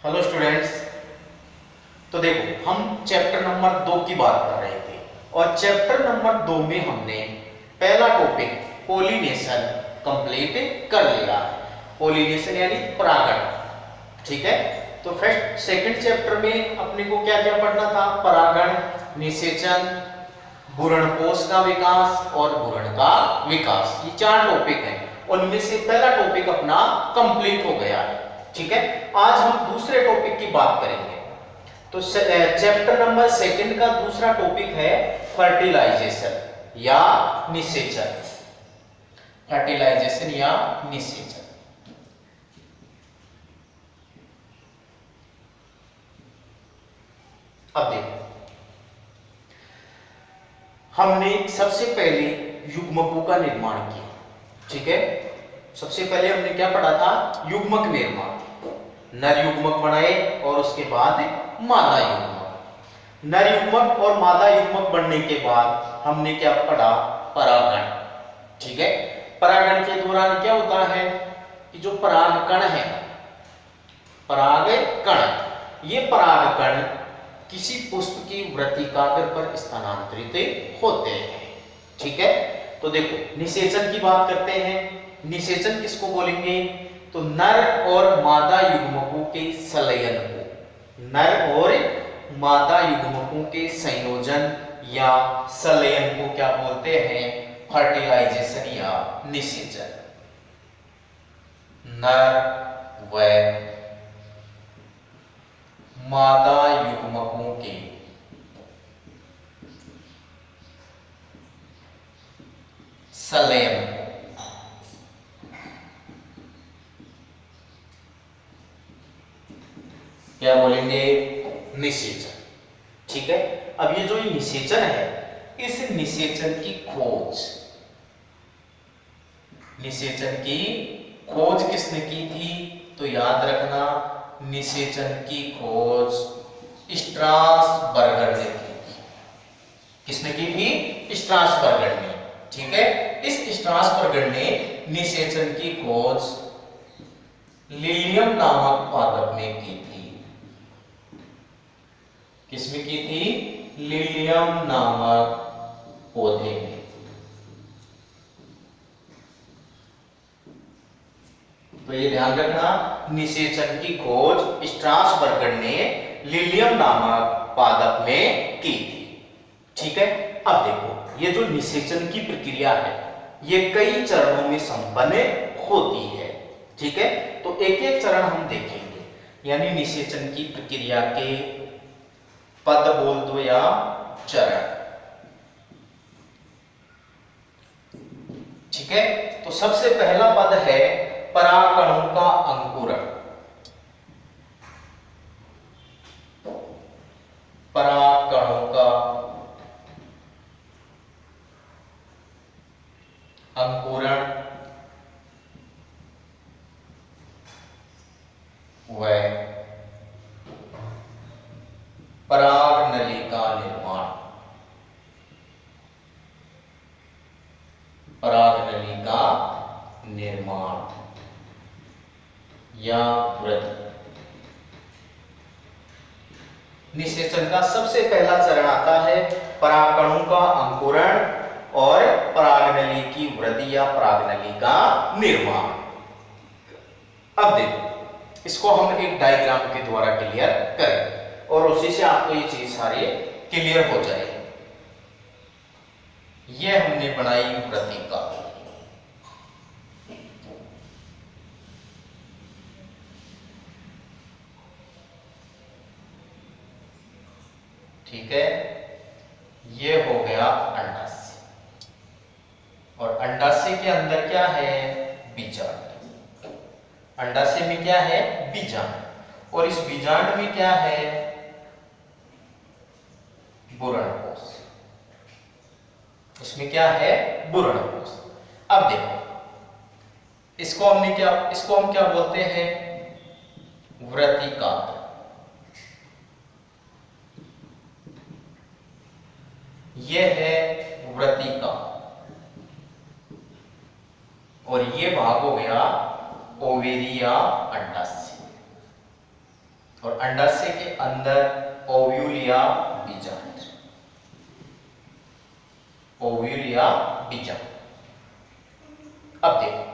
Hello students. तो देखो हम चैप्टर नंबर 2 की बात कर रहे थे और चैप्टर नंबर 2 में हमने पहला टॉपिक पोलिनेशन कंप्लीट कर लिया। पोलिनेशन यानी परागण, ठीक है। तो फर्स्ट सेकंड चैप्टर में अपने को क्या क्या पढ़ना था? परागण, निषेचन, भ्रूणपोष का विकास और भ्रूण का विकास। ये 4 टॉपिक हैं। उनमें से पहला टॉपिक अपना कंप्लीट हो गया है, ठीक है। आज हम दूसरे टॉपिक की बात करेंगे। तो चैप्टर नंबर 2 का दूसरा टॉपिक है फर्टिलाइजेशन या निषेचन। फर्टिलाइजेशन या निषेचन। अब देखो, हमने सबसे पहले युग्मकों का निर्माण किया, ठीक है। सबसे पहले हमने क्या पढ़ा था? युग्मक निर्माण। नर युग्मक बनाए और उसके बाद मादा युग्मक। नर युग्मक और मादा युग्मक बनने के बाद हमने क्या पढ़ा? परागण, ठीक है। परागण के दौरान क्या होता है कि जो परागकण है, परागकण, ये परागकण किसी पुष्प की वृत्तिकाग्र पर स्थानांतरित होते हैं, ठीक है। तो देखो निषेचन की बात करते हैं। निषेचन किसको बोलेंगे? तो नर और मादा युग्मकों के संलयन को, नर और मादा युग्मकों के संयोजन या संलयन को क्या बोलते हैं? फर्टिलाइजेशन या निषेचन। नर व मादा युग्मकों के संलयन क्या बोलेंगे? निषेचन, ठीक है। अब ये जो निषेचन है, इस निषेचन की खोज, निषेचन की खोज किसने की थी? तो याद रखना, निषेचन की खोज स्ट्रासबर्गर ने की थी। किसने की थी? स्ट्रासबर्गर ने, ठीक है। इस स्ट्रासबर्गर ने निषेचन की खोज लिलियम नामक पादप ने की थी। किसमें की थी? लिलियम नामक पौधे में। तो ये ध्यान रखना, निषेचन की खोज स्ट्रासबर्गर ने लिलियम नामक पादप में की थी, ठीक है। अब देखो, ये जो निषेचन की प्रक्रिया है, ये कई चरणों में संपन्न होती है, ठीक है। तो एक एक चरण हम देखेंगे, यानी निषेचन की प्रक्रिया के पद बोल दो या चरण, ठीक है। तो सबसे पहला पद है परागकणों का अंकुरण। परागकणों का अंकुरण व परागनली का निर्माण। परागनली का निर्माण या वृद्धि। निषेचन का सबसे पहला चरण आता है परागकणों का अंकुरण और परागनली की वृद्धि या परागनली का निर्माण। अब देखो, इसको हम एक डायग्राम के द्वारा क्लियर करें और उसी से आपको ये चीज सारी क्लियर हो जाएगी। ये हमने बनाई वृत्तिका, ठीक है। ये हो गया अंडाशय और अंडाशय के अंदर क्या है? बीजांड। अंडाशय में क्या है? बीजांड। और इस बीजांड में क्या है? भ्रूणपोष। इसमें क्या है? भ्रूणपोष। अब देखो, इसको हम क्या बोलते हैं? वृत्तिका। यह है वृत्तिका और ये भाग हो गया ओवेरी या अंडाशय। और अंडाशय के अंदर ओव्यूल या बीजांड। ओव्यूल या बीजांड। अब देखो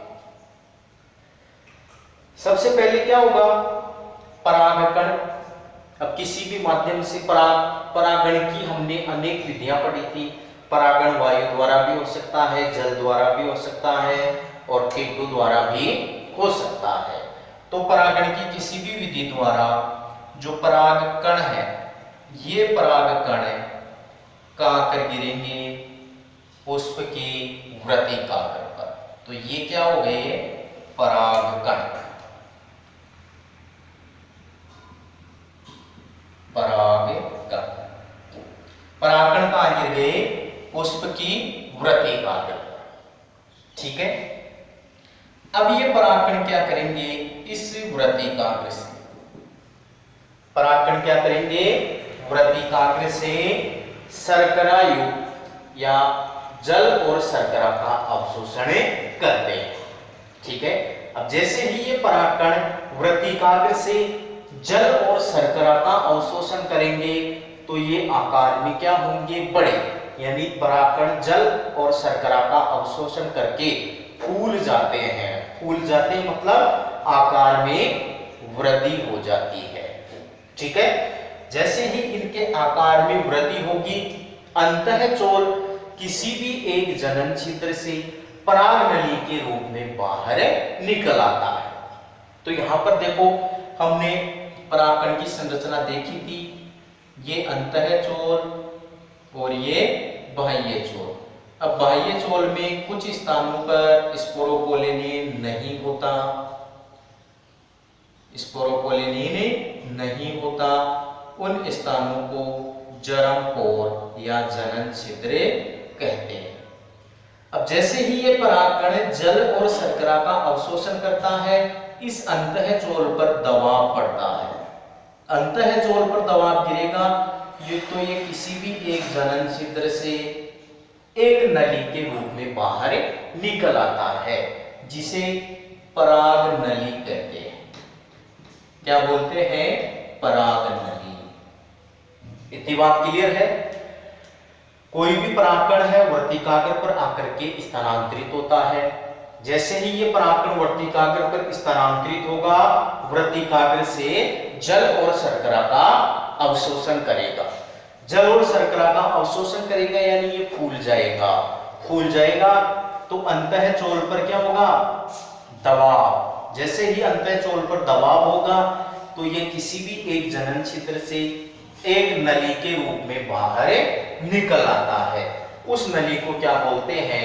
सबसे पहले क्या होगा, परागकण। अब किसी भी माध्यम से परागण की हमने अनेक विधियां पढ़ी थी। परागण वायु द्वारा भी हो सकता है, जल द्वारा भी हो सकता है और कीटों द्वारा भी हो सकता है। तो परागण की किसी भी विधि द्वारा जो परागकण है, ये परागकण कहां कर गिरेंगे, पुष्प की वृत्तिकाग्र पर। तो ये क्या हो गए, परागकण। परागकण परागकण कहां गिर गए, पुष्प की वृत्तिकाग्र पर। ठीक है। अब ये परागकण क्या करेंगे, इस वृत्तिकाग्र से परागकण क्या करेंगे, वृत्तिकाग्र से शर्करा युक्त या जल और शर्करा का अवशोषण करते हैं। ठीक है। अब जैसे ही ये परागकण वृत्तिकाग्र से जल और शर्करा का अवशोषण करेंगे तो ये आकार में क्या होंगे, बड़े। यानी परागकण जल और शर्करा का अवशोषण करके फूल जाते हैं। फूल जाते हैं मतलब आकार में वृद्धि हो जाती है। ठीक है। जैसे ही इनके आकार में वृद्धि होगी, अंतःचोल किसी भी एक जनन छिद्र से पराग नली के रूप में बाहर निकल आता है। तो यहां पर देखो हमने परागकण की संरचना देखी थी, ये अंतःचोल और ये बाह्य चोल। अब बाह्य चोल में कुछ स्थानों पर स्पोरोपोलिनिन नहीं होता, स्पोरोपोलिनिन नहीं होता। उन स्थानों को जरमपोर या जनन छिद्र कहते हैं। अब जैसे ही ये परागकण जल और शर्करा का अवशोषण करता है, इस अंतःचोल पर दबाव पड़ता है। अंतःचोल पर दबाव गिरेगा, ये किसी भी एक जनन छिद्र से एक नली के रूप में बाहर निकल आता है, जिसे पराग नली कहते हैं। क्या बोलते हैं, पराग नली। इतनी बात क्लियर है। कोई भी परागकण है वर्तिकाग्र पर आकर के स्थानांतरित होता है। जैसे ही ये परागकण वर्तिकाग्र पर स्थानांतरित होगा, वर्तिकाग्र से जल और शर्करा का अवशोषण करेगा। जल और शर्करा का अवशोषण करेगा यानी ये फूल जाएगा। फूल जाएगा तो अंतःचोल पर क्या होगा, दबाव। जैसे ही अंतःचोल पर दबाव होगा तो ये किसी भी एक जनन छिद्र से एक नली के रूप में बाहर निकल आता है। उस नली को क्या बोलते हैं,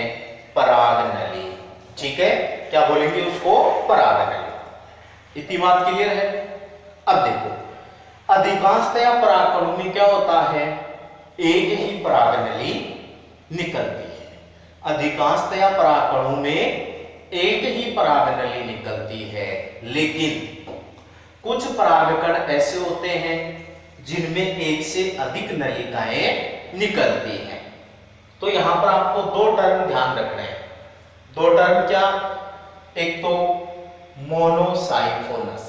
पराग नली। ठीक है। क्या बोलेंगे उसको, पराग नली। इतनी बात क्लियर है। अब देखो अधिकांशतया परागकणों में क्या होता है, एक ही पराग नली निकलती है। अधिकांशतया परागकणों में एक ही पराग नली निकलती है, लेकिन कुछ परागकण ऐसे होते हैं जिनमें एक से अधिक नलिकाएं निकलती हैं। तो यहां पर आपको दो टर्म ध्यान रखने हैं। दो टर्म क्या, एक तो मोनोसाइफोनस,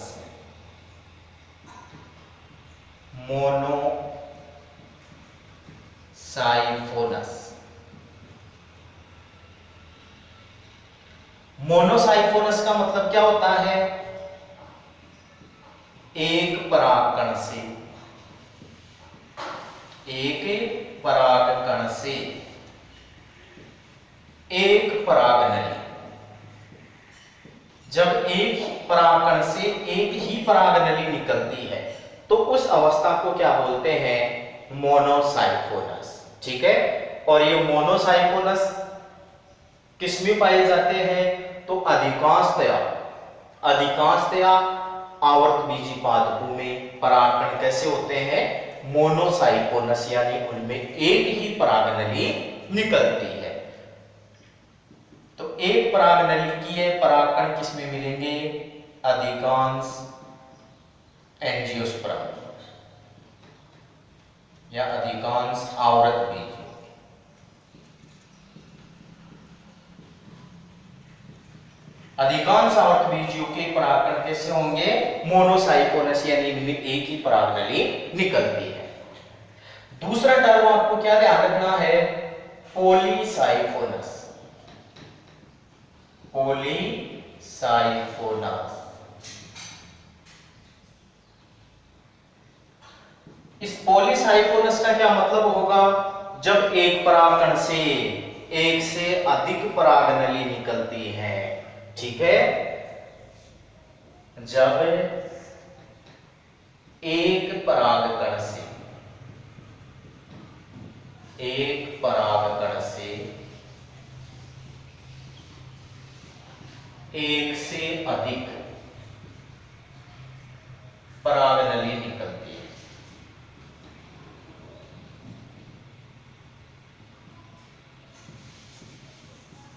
मोनोसाइफोनस। मोनोसाइफोनस का मतलब क्या होता है, एक परागकण से, एक परागकण से एक पराग नली। जब एक परागकण से एक ही पराग नली निकलती है तो उस अवस्था को क्या बोलते हैं, मोनोसाइफोनस। ठीक है। और ये मोनोसाइफोनस किसमें पाए जाते हैं, तो अधिकांशतया आवर्त बीजी पादपों में परागकण कैसे होते हैं, मोनोसाइफोनस, यानी उनमें एक ही पराग नली निकलती है। तो एक पराग नली की है परागकण किसमें मिलेंगे, अधिकांश एंजियोस्पर्म या अधिकांश आवर्त बीज। अधिकांश आवर्तबीजियों के परागकण कैसे होंगे, मोनोसाइकोनस, यानी इनमें एक ही परागनली निकलती है। दूसरा टर्म आपको क्या ध्यान रखना है, पॉलीसाइफोनस। पॉलीसाइफोनस, इस पॉलीसाइफोनस का क्या मतलब होगा, जब एक परागकण से एक से अधिक परागनली निकलती है, ठीक है, जब एक परागकण से एक से अधिक परागनली निकलती है,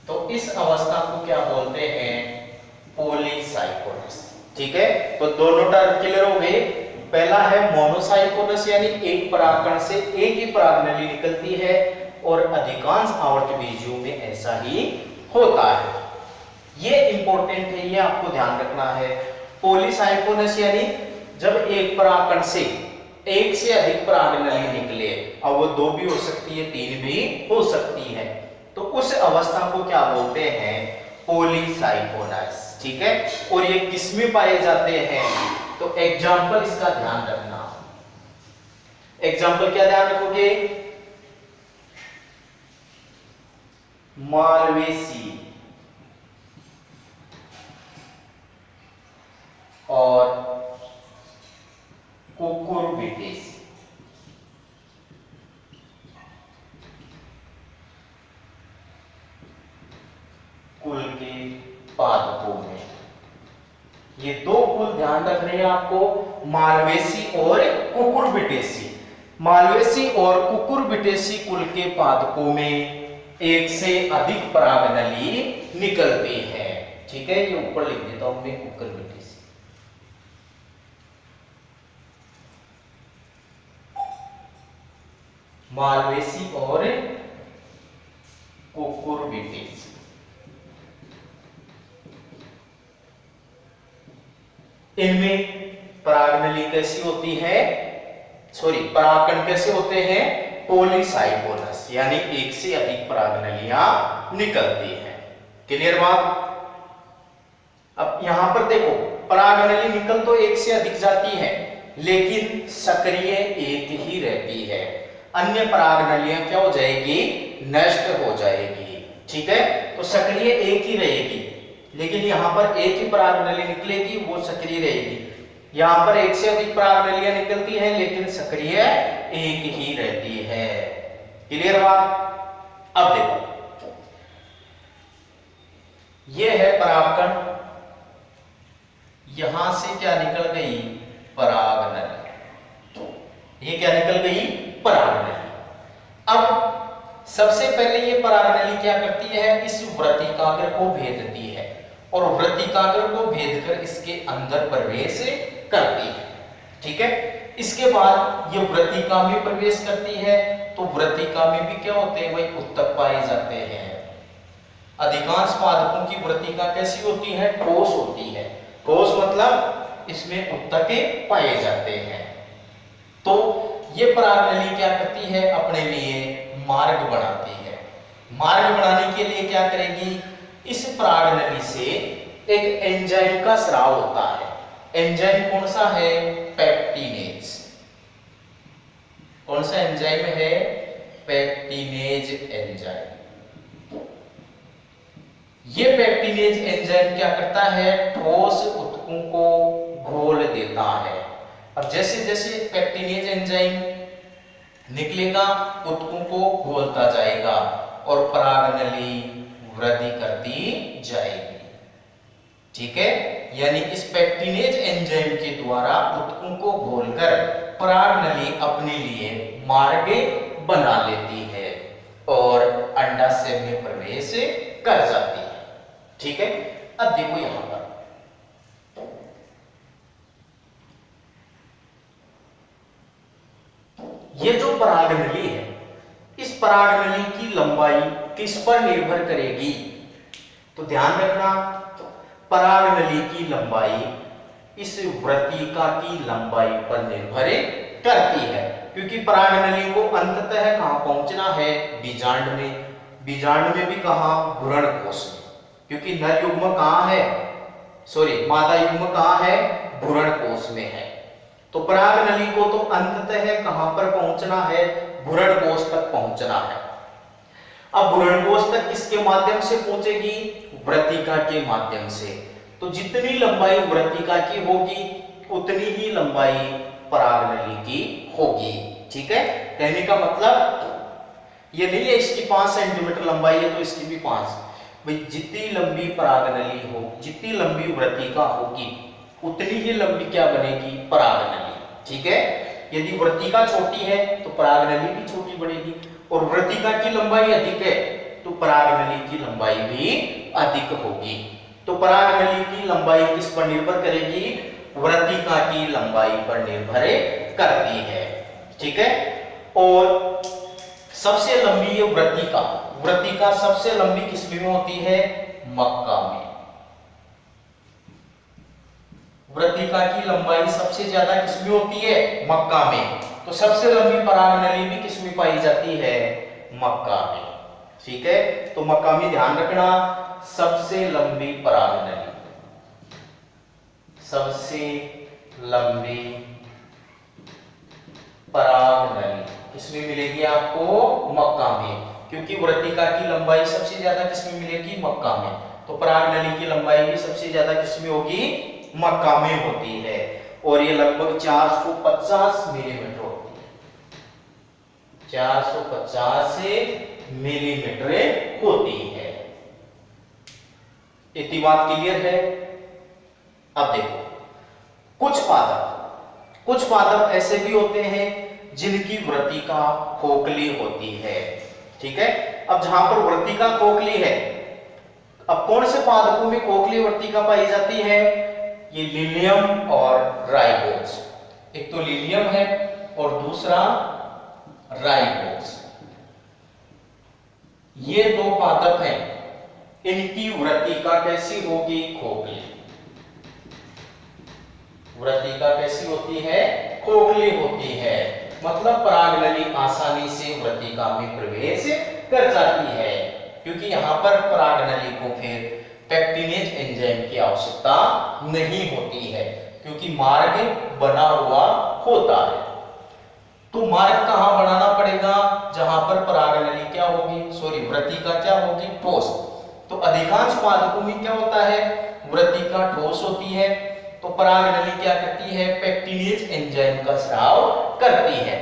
तो इस अवस्था को क्या बोलते हैं, पॉलीसाइकोनस। ठीक है, तो दोनों टर्म क्लियर हो गए। पहला है मोनोसाइकोनस, यानी एक परागकण से एक ही परागनली निकलती है, और अधिकांश आवर्तबीजियों में ऐसा ही होता है। ये इंपॉर्टेंट है, ये आपको ध्यान रखना है। पॉलीसाइकोनस यानी जब एक परागकण से एक से अधिक परागनली निकले, अब वो 2 भी हो सकती है, 3 भी हो सकती है, तो उस अवस्था को क्या बोलते हैं, पॉलीसाइकोनस। ठीक है, और ये किसमें पाए जाते हैं, तो एग्जाम्पल इसका ध्यान रखना। एग्जाम्पल क्या ध्यान रखोगे, मालवेसी और कुकुरबिटेसी। कुल के पादपों में ये 2 कुल ध्यान रखने हैं आपको, मालवेसी और कुकुरबिटेसी। मालवेसी और कुकुरबिटेसी कुल के पादपों में एक से अधिक परागनली निकलती है। ठीक है, ये ऊपर लिख देता हूं मैं, कुकुरबिटेसी। मालवेसी और कुकुरबिटेसी, इनमें परागनली कैसी होती है, परागकण कैसे होते हैं, पॉलीसाइकोनस, यानी एक से अधिक परागनलियां निकलती हैं। क्लियर बात। अब यहां पर देखो, परागनली निकल तो एक से अधिक जाती है, लेकिन सक्रिय एक ही रहती है, अन्य परागनलियां क्या हो जाएगी, नष्ट हो जाएगी। ठीक है, तो सक्रिय एक ही रहेगी, लेकिन यहां पर एक ही परागनली निकलेगी, वो सक्रिय रहेगी। यहां पर एक से अधिक परागनलियां निकलती हैं, लेकिन सक्रिय एक ही रहती है। क्लियर बात। अब देखो, ये है परागकण, यहां से क्या निकल गई, परागनली, ये क्या निकल गई, परागनली। अब सबसे पहले ये परागनली क्या करती है, इस वृत्तिकाग्र को भेदती है, और वृत्तिकाग्र को भेदकर इसके अंदर प्रवेश करती है। ठीक है, इसके बाद ये वृत्तिका में प्रवेश करती है, तो वृत्तिका में भी क्या होते हैं, वही उत्तक पाए जाते हैं। अधिकांश पादपों की वृत्तिका कैसी होती है, ठोस होती है। ठोस मतलब इसमें उत्तके पाए जाते हैं। तो ये परागनली क्या करती है, अपने लिए मार्ग बनाती है। मार्ग बनाने के लिए क्या करेगी, इस परागनली से एक एंजाइम का स्राव होता है। एंजाइम कौन सा है, पेप्टिनेज। कौन सा एंजाइम है, पेप्टिनेज एंजाइम। ये पेप्टिनेज एंजाइम क्या करता है, ठोस उत्तकों को घोल देता है। और जैसे जैसे पेप्टिनेज एंजाइम निकलेगा, उत्तकों को घोलता जाएगा और परागनली वृद्धि करती जाएगी। ठीक है, यानी इस पेप्टिनेज एंजाइम के द्वारा उत्तकों को घोलकर परागनली अपने लिए मार्ग बना लेती है और अंडाशय में प्रवेश कर जाती है। ठीक है, अब देखो यहां पर ये जो परागनली है, इस परागनली की लंबाई किस पर निर्भर करेगी, तो ध्यान रखना, परागनली की लंबाई इस वृत्तिका की लंबाई पर निर्भर करती है, क्योंकि परागनली को अंततः कहां पहुंचना है? बीजांड में। बीजांड में भी कहां? भ्रूणकोश में, क्योंकि नर युग्म कहां है? मादा युग्म कहां है? भ्रूणकोश में है। तो परागनली को तो अंततः कहां पर पहुंचना है? भ्रूणकोश तक पहुंचना है। अब भ्रूणकोश तक किसके माध्यम से पहुंचेगी? वृत्तिका के माध्यम से। तो जितनी लंबाई वृत्तिका की होगी उतनी ही लंबाई परागनली की होगी। ठीक है, कहने का मतलब ये नहीं है इसकी 5 सेंटीमीटर लंबाई है तो इसकी भी 5। भाई जितनी लंबी परागनली हो, जितनी लंबी वृत्तिका होगी उतनी ही लंबी क्या बनेगी? परागनली। ठीक है, यदि वृत्तिका छोटी है तो परागनली भी छोटी बनेगी, और वृत्तिका की लंबाई अधिक है तो परागनली की लंबाई भी अधिक होगी। तो परागनली की लंबाई किस पर निर्भर करेगी? वृत्तिका की लंबाई पर निर्भर करती है। ठीक है, और सबसे लंबी ये वृत्तिका, वृत्तिका सबसे लंबी किसमें होती है? मक्का में। वृत्तिका की लंबाई सबसे ज्यादा किसमें होती है? मक्का में। तो सबसे लंबी परागनली भी किसमें पाई जाती है? मक्का में। ठीक है, तो मक्का में ध्यान रखना, सबसे लंबी परागनली, सबसे लंबी परागनली किसमें मिलेगी आपको? मक्का में, क्योंकि वृत्तिका की लंबाई सबसे ज्यादा किसमें मिलेगी? मक्का में। तो परागनली की लंबाई भी सबसे ज्यादा किसमें होगी? मक्का में होती है, और ये लगभग 450 मिलीमीटर होती है। 450 मिलीमीटर होती है। इतनी बात क्लियर है? अब देखो, कुछ पादप ऐसे भी होते हैं जिनकी वृत्तिका खोखली होती है। ठीक है, अब जहां पर वृत्तिका खोखली है, अब कौन से पादपों में खोखली वृत्तिका पाई जाती है? ये लिलियम और राइबोज। एक तो लिलियम है और दूसरा राइबोज। ये दो पादप हैं, इनकी वृत्तिका कैसी होगी? खोखली। वृत्तिका कैसी होती है? खोखली होती है, मतलब परागनली आसानी से वृत्तिका में प्रवेश कर जाती है, क्योंकि यहां पर परागनली को फिर पेक्टिनेज एंजाइम की आवश्यकता नहीं होती है, क्योंकि मार्ग बना हुआ होता है। तो मार्ग कहां बनाना पड़ेगा? जहां पर परागनली क्या होगी? वृत्तिका क्या होगी? ठोस। तो अधिकांश पादपों में क्या होता है? वृत्तिका ठोस होती है, तो परागनली क्या करती है? पेक्टिनेज एंजाइम का स्राव करती है,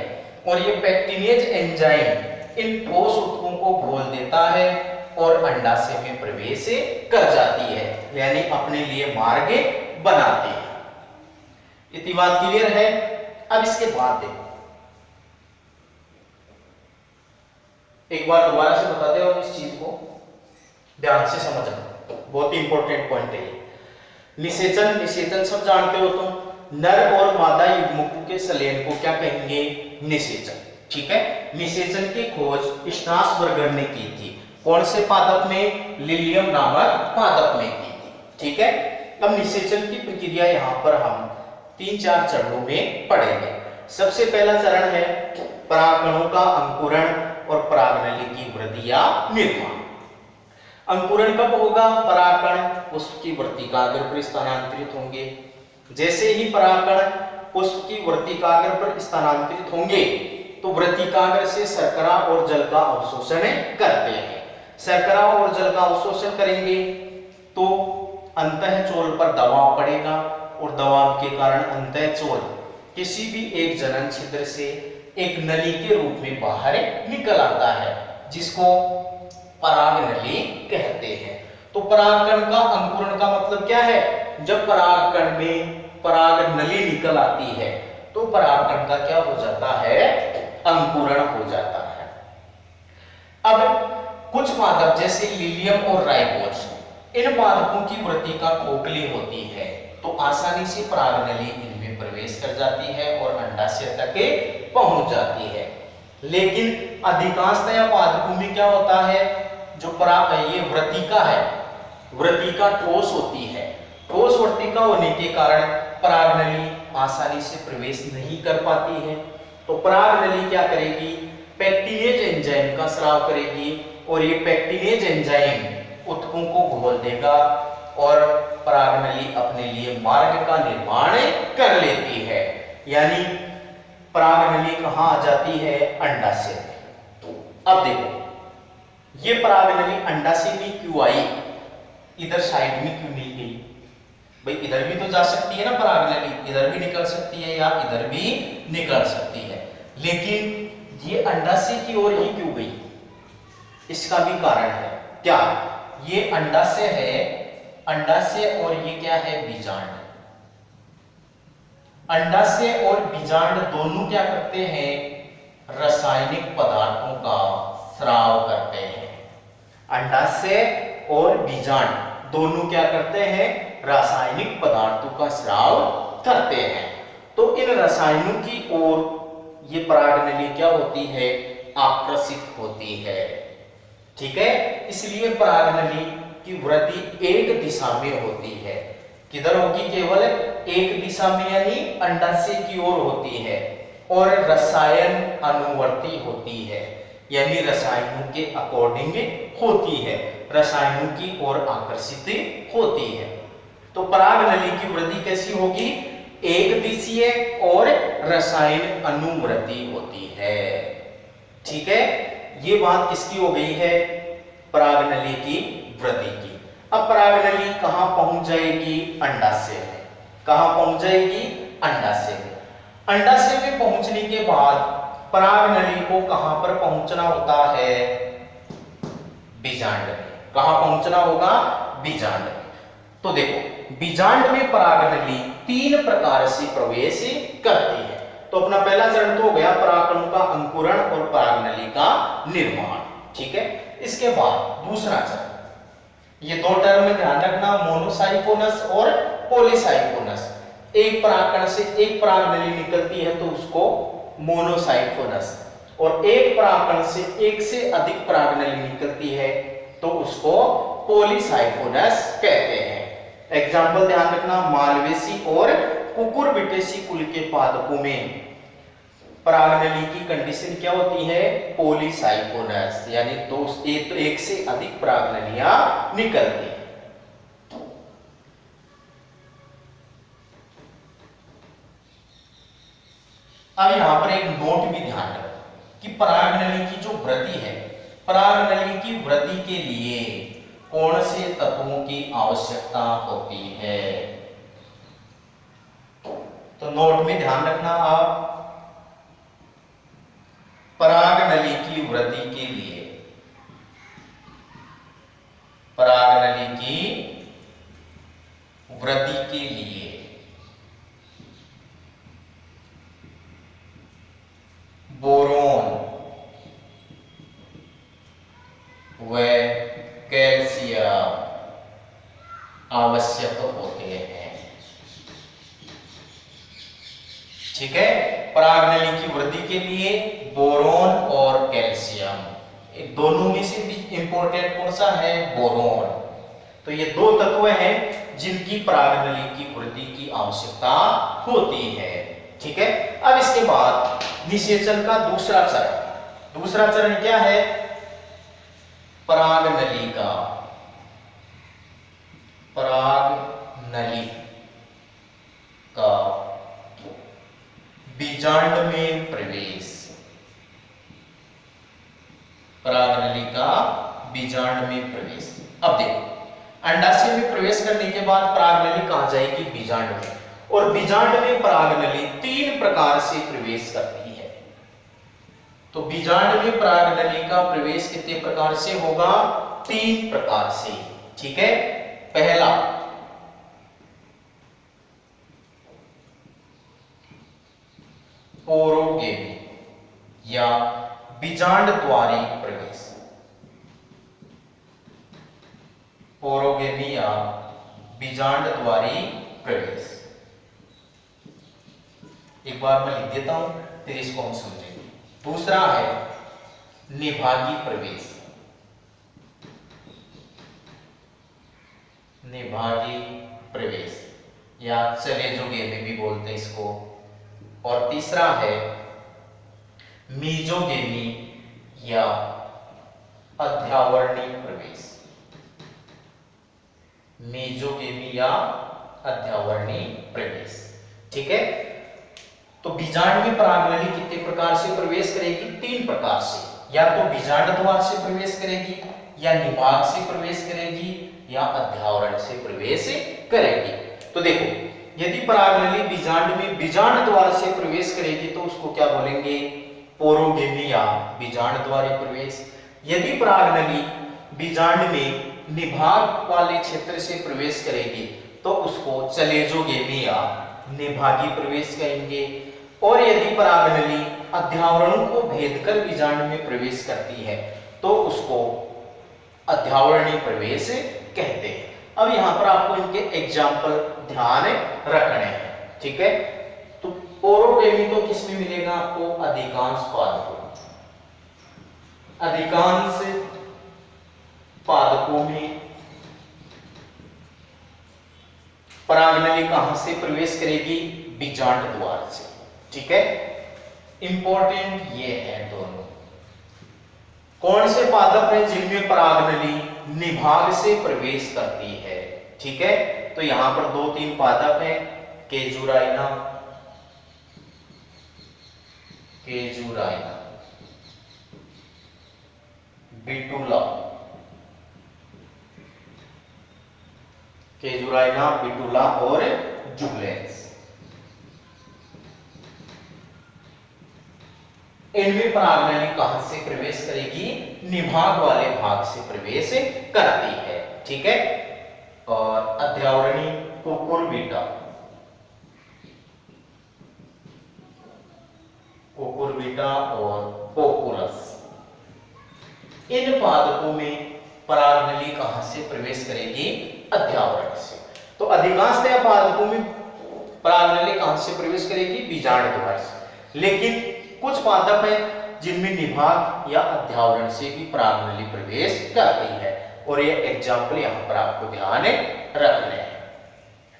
और ये पेक्टिनेज एंजाइम इन ठोस ऊतकों को घोल देता है और अंडाशय में प्रवेश कर जाती है, यानी अपने लिए मार्ग बनाती है। इतनी बात क्लियर है? अब इसके बाद देखो, एक बार दोबारा से बता दे और इस चीज को ध्यान से समझना, बहुत ही इंपॉर्टेंट पॉइंट है ये। निषेचन, निषेचन सब जानते हो तुम, नर और मादा युग्मकों के संलयन को क्या कहेंगे? निषेचन। ठीक है, निषेचन की खोज स्ट्रासबर्गर ने की थी। कौन से पादप में? लिलियम नामक पादप में की थी। ठीक है, अब निषेचन की प्रक्रिया यहाँ पर हम 3-4 चरणों में पढ़ेंगे। सबसे पहला चरण है परागकणों का अंकुरण और परागनली की वृद्धि या निर्माण। अंकुरण कब होगा? परागकण उसकी वृत्तिकाग्र पर स्थानांतरित होंगे। जैसे ही परागकण उसकी वृत्तिकाग्र पर स्थानांतरित होंगे तो वृत्तिकाग्र से शर्करा और जल का अवशोषण करते हैं। शर्करा और जल का अवशोषण करेंगे तो अंतःचोल पर दबाव पड़ेगा, और दबाव के कारण अंतःचोल किसी भी एक जनन छिद्र से एक नली के रूप में बाहर निकल आता है, जिसको परागनली कहते हैं। तो परागकण का अंकुरण का मतलब क्या है? जब परागकण में परागनली निकल आती है तो परागकण का क्या हो जाता है? अंकुरण हो जाता है। अब कुछ पादप जैसे लिलियम और राइबोज, इन पादपों की वृत्तिका खोखली होती है, तो आसानी से परागनली इनमें प्रवेश कर जाती है और अंडाशय तक पहुंच जाती है। लेकिन अधिकांशतः पादपों में क्या होता है? जो ये वृत्तिका है, वृत्तिका ठोस होती है। ठोस वृत्तिका होने के कारण परागनली आसानी से प्रवेश नहीं कर पाती है। तो परागनली क्या करेगी, पेक्टिनेज एंजाइम का स्राव करेगी और ये पेक्टिनेज एंजाइम ऊतकों को घोल देगा और परागनली अपने लिए मार्ग का निर्माण कर लेती है। यानी परागनली कहां आ जाती है, अंडाशय में। अब देखो ये परागनली अंडाशय में क्यों आई, इधर साइड में क्यों नहीं गई? भाई इधर भी तो जा सकती है ना परागनली, इधर भी निकल सकती है या इधर भी निकल सकती है, लेकिन ये अंडाशय की ओर ही क्यों गई? इसका भी कारण है। क्या? ये अंडाशय है, अंडाशय और ये क्या है, बीजांड। अंडाशय और बीजांड दोनों क्या करते हैं, रासायनिक पदार्थों का स्राव करते हैं। अंडाशय और बीजांड दोनों क्या करते हैं, रासायनिक पदार्थों का स्राव करते हैं। तो इन रसायनों की ओर ये परागनली क्या होती है, आकर्षित होती है। ठीक है, इसलिए परागनली की वृद्धि एक दिशा में होती है। किधर होगी, केवल एक दिशा में, यानी अंडाशय की ओर होती है और रसायन अनुवर्ती होती है, यानी रसायनों के अकॉर्डिंग होती है, रसायनों की ओर आकर्षित होती है। तो परागनली की वृद्धि कैसी होगी, एक दिशीय और रसायन अनुवृत्ति होती है। ठीक है, ये बात किसकी हो गई है, परागनली की वृद्धि की। अब परागनली कहां पहुंच जाएगी, अंडाशय में। कहां पहुंच जाएगी, अंडाशय में। अंडाशय में पहुंचने के बाद परागनली को कहां पर पहुंचना होता है, बीजांड में। कहां पहुंचना होगा, बीजांड में। तो देखो बीजांड में परागनली तीन प्रकार से प्रवेश करती है। तो अपना पहला चरण तो हो गया परागकणों का अंकुरण और परागनली का निर्माण। ठीक है, इसके बाद दूसरा चरण, ये दो टर्म में ध्यान रखना, मोनोसाइकोनस और पॉलीसाइकोनस। एक परागकण से एक परागनली निकलती है तो उसको मोनोसाइकोनस, और एक परागकण से एक से अधिक परागनली निकलती है तो उसको पॉलीसाइकोनस कहते हैं। एग्जाम्पल ध्यान रखना, मालवेसी और कुकुरबिटेसी कुल के पादपों में परागनली की कंडीशन क्या होती है, पॉलीसाइकोनस, यानी एक से अधिक परागनलियां निकलती है। अब यहां पर एक नोट भी ध्यान रखो कि परागनली की जो वृद्धि है, परागनली की वृद्धि के लिए कौन से तत्वों की आवश्यकता होती है। तो नोट में ध्यान रखना आप, परागनली की वृद्धि के लिए, परागनली की वृद्धि के लिए बोरोन व कैल्शियम आवश्यक होते हैं। ठीक है, परागनली की वृद्धि के लिए बोरोन और कैल्शियम, दोनों में से भी इंपॉर्टेंट कौन सा है, बोरोन। तो ये दो तत्व हैं जिनकी परागनली की वृद्धि की आवश्यकता होती है। ठीक है, अब इसके बाद निषेचन का दूसरा चरण, दूसरा चरण क्या है, परागनली का, परागनली का बीजांड में प्रवेश, परागनली का बीजांड में प्रवेश। अब देखो अंडाशय में प्रवेश करने के बाद परागनली कहां जाएगी, बीजांड में, और बीजांड में परागनली तीन प्रकार से प्रवेश करती है। तो बीजांड में परागनली का प्रवेश कितने प्रकार से होगा, तीन प्रकार से। ठीक है, पहला पोरोगेमी या बीजांड द्वारी प्रवेश, पोरोगेमी या बीजांड द्वारी प्रवेश। एक बार मैं लिख देता हूं फिर इसको हम समझेंगे। दूसरा है निभागी प्रवेश, निभागी प्रवेश या चलेजोगेमी भी बोलते हैं इसको। और तीसरा है मीजोगेमी या अध्यावरणीय प्रवेश। मीजोगेमी या अध्यावरणीय प्रवेश, ठीक है। तो बीजांड में परागनली कितने प्रकार से प्रवेश करेगी? 3 प्रकार से, या तो बीजांड द्वार से प्रवेश करेगी, या निभाग से प्रवेश करेगी, या अध्यावरण से प्रवेश करेगी। तो देखो, यदि परागनली बीजांड में बीजांड द्वार से प्रवेश करेगी तो उसको क्या बोलेंगे? पोरोगेमी या बीजांड द्वारी प्रवेश। यदि परागनली बीजांड में निभाग वाले क्षेत्र से प्रवेश करेगी तो उसको चलेजोगेमी या निभागी प्रवेश कहेंगे। और यदि परागनली अध्यावरणों को भेदकर बीजांड में प्रवेश करती है तो उसको अध्यावरणीय प्रवेश कहते हैं। अब यहां पर आपको इनके एग्जाम्पल ध्यान रखने हैं, ठीक है। तो पोरोगेमी तो किसमें मिलेगा आपको? अधिकांश पादपों में परागनली कहां से प्रवेश करेगी? बीजांड द्वार से, ठीक है। इंपॉर्टेंट ये है दोनों। कौन से पादप हैं जिनमें परागनली निभाग से प्रवेश करती है? ठीक है, तो यहां पर 2-3 पादप हैं, केजुराइना, बिटुला और जुगलेंस। इनमें परागनली कहां से प्रवेश करेगी? निभाग वाले भाग से प्रवेश करती है, ठीक है। और अध्यावरणीय कुकुरबिटा और पोकुलस, इन पादपों में परागनली कहां से प्रवेश करेगी? अध्यावरण से। तो अधिकांशतः पादपों में परागनली कहां से प्रवेश करेगी? बीजांड द्वार से। लेकिन कुछ पादप हैं जिनमें निभाग या अध्यावरण से भी परागनली प्रवेश करती है, और ये एग्जाम्पल यहां पर आपको ध्यान रखने हैं,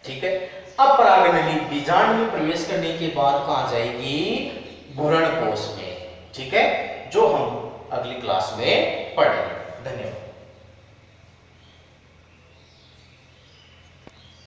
ठीक है। अब परागनली बीजांड में प्रवेश करने के बाद कहां जाएगी? भ्रूण कोश में, ठीक है, जो हम अगली क्लास में पढ़ेंगे। धन्यवाद।